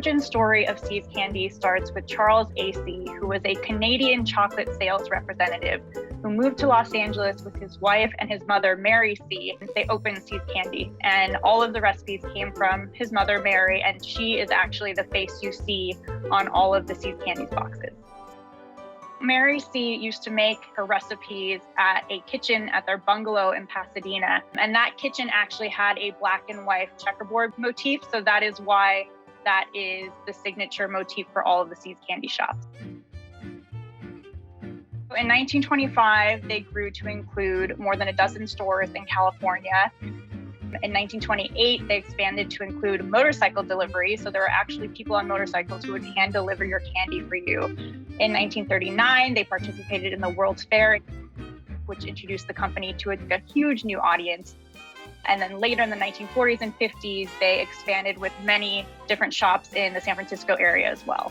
origin story of See's Candy starts with Charles A. See, who was a Canadian chocolate sales representative who moved to Los Angeles with his wife and his mother, Mary See. They opened See's Candy, and all of the recipes came from his mother, Mary, and she is actually the face you see on all of the See's Candies boxes. Mary See used to make her recipes at a kitchen at their bungalow in Pasadena. And that kitchen actually had a black and white checkerboard motif. So that is why that is the signature motif for all of the See's Candy shops. In 1925, they grew to include more than a dozen stores in California. In 1928, they expanded to include motorcycle delivery. So there are actually people on motorcycles who would hand deliver your candy for you. In 1939, they participated in the World's Fair, which introduced the company to a huge new audience. And then later in the 1940s and 50s, they expanded with many different shops in the San Francisco area as well.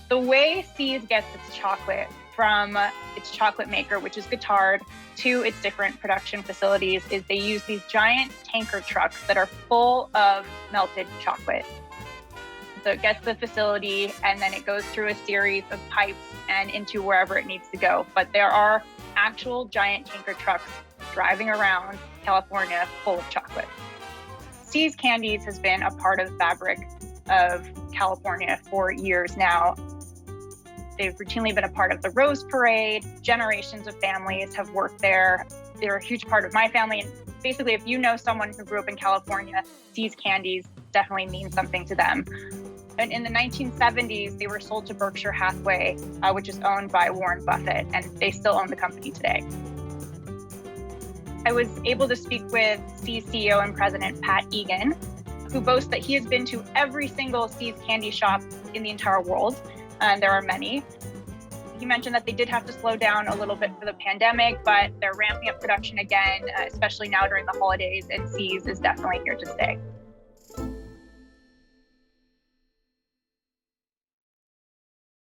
The way See's gets its chocolate from its chocolate maker, which is Guittard, to its different production facilities is they use these giant tanker trucks that are full of melted chocolate. So it gets to the facility and then it goes through a series of pipes and into wherever it needs to go. But there are actual giant tanker trucks driving around California full of chocolate. See's Candies has been a part of the fabric of California for years now. They've routinely been a part of the Rose Parade. Generations of families have worked there. They're a huge part of my family. And basically, if you know someone who grew up in California, See's Candies definitely means something to them. And in the 1970s, they were sold to Berkshire Hathaway, which is owned by Warren Buffett, and they still own the company today. I was able to speak with See's CEO and president, Pat Egan, who boasts that he has been to every single See's Candy shop in the entire world. And there are many. He mentioned that they did have to slow down a little bit for the pandemic, but they're ramping up production again, especially now during the holidays, and See's is definitely here to stay.